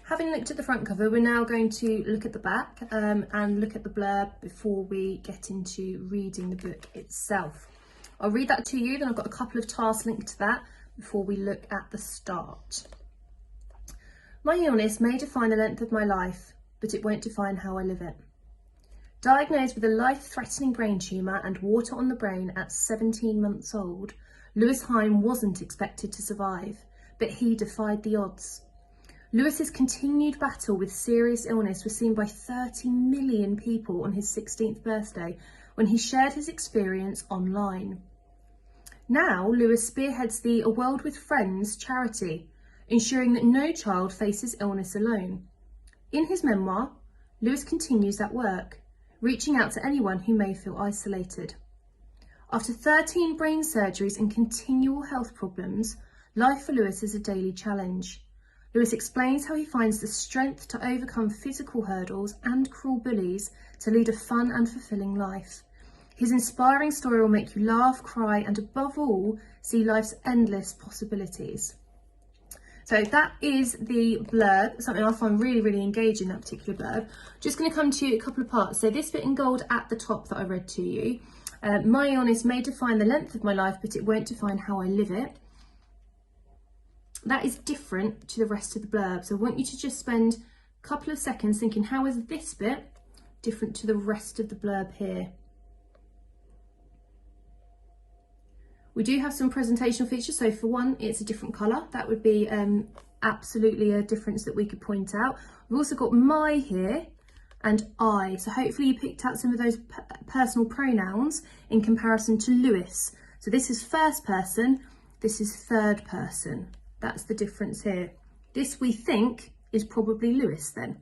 Having looked at the front cover, we're now going to look at the back and look at the blurb before we get into reading the book itself. I'll read that to you, then I've got a couple of tasks linked to that before we look at the start. My illness may define the length of my life, but it won't define how I live it. Diagnosed with a life-threatening brain tumour and water on the brain at 17 months old, Lewis Hine wasn't expected to survive, but he defied the odds. Lewis's continued battle with serious illness was seen by 30 million people on his 16th birthday when he shared his experience online. Now, Lewis spearheads the A World with Friends charity, ensuring that no child faces illness alone. In his memoir, Lewis continues that work, reaching out to anyone who may feel isolated. After 13 brain surgeries and continual health problems, life for Lewis is a daily challenge. Lewis explains how he finds the strength to overcome physical hurdles and cruel bullies to lead a fun and fulfilling life. His inspiring story will make you laugh, cry, and above all, see life's endless possibilities. So that is the blurb, something I find really, really engaging, that particular blurb. Just going to come to a couple of parts. So this bit in gold at the top that I read to you. My illness may define the length of my life, but it won't define how I live it. That is different to the rest of the blurb. So I want you to just spend a couple of seconds thinking, how is this bit different to the rest of the blurb here? We do have some presentational features. So for one, it's a different colour. That would be absolutely a difference that we could point out. We've also got my here and I. So hopefully you picked out some of those personal pronouns in comparison to Lewis. So this is first person, this is third person. That's the difference here. This we think is probably Lewis then.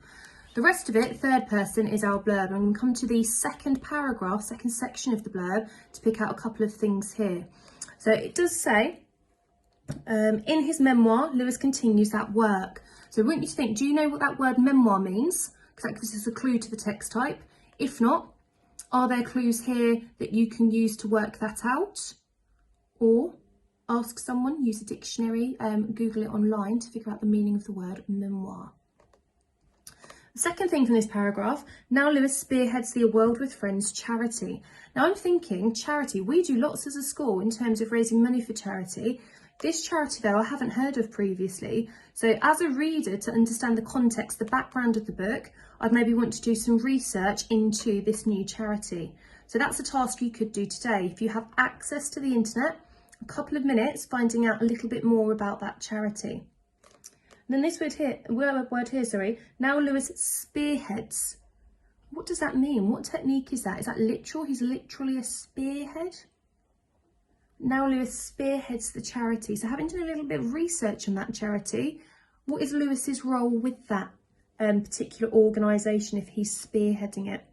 The rest of it, third person, is our blurb. I'm going to come to the second paragraph, second section of the blurb to pick out a couple of things here. So it does say, in his memoir, Lewis continues that work. So I want you to think, do you know what that word memoir means? Because that gives us a clue to the text type. If not, are there clues here that you can use to work that out? Or ask someone, use a dictionary, Google it online to figure out the meaning of the word memoir. The second thing from this paragraph, now Lewis spearheads the A World with Friends charity. Now I'm thinking charity, we do lots as a school in terms of raising money for charity. This charity though I haven't heard of previously. So as a reader, to understand the context, the background of the book, I'd maybe want to do some research into this new charity. So that's a task you could do today. If you have access to the internet, a couple of minutes finding out a little bit more about that charity. And then this word here, now Lewis spearheads. What does that mean? What technique is that? Is that literal? He's literally a spearhead? Now Lewis spearheads the charity. So having done a little bit of research on that charity, what is Lewis's role with that particular organisation if he's spearheading it?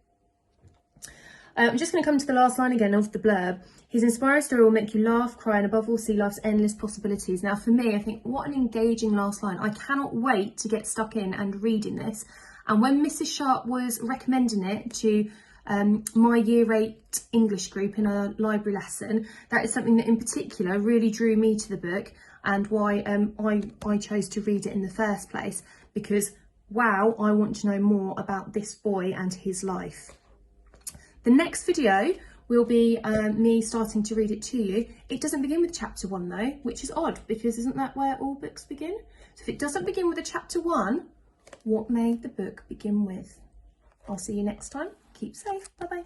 I'm just going to come to the last line again of the blurb. His inspiring story will make you laugh, cry, and above all see life's endless possibilities. Now for me, I think what an engaging last line. I cannot wait to get stuck in and reading this. And when Mrs Sharp was recommending it to my Year 8 English group in a library lesson, that is something that in particular really drew me to the book and why I chose to read it in the first place, because wow, I want to know more about this boy and his life. The next video will be me starting to read it to you. It doesn't begin with chapter 1 though, which is odd because isn't that where all books begin? So if it doesn't begin with a chapter 1, what may the book begin with? I'll see you next time. Keep safe. Bye bye.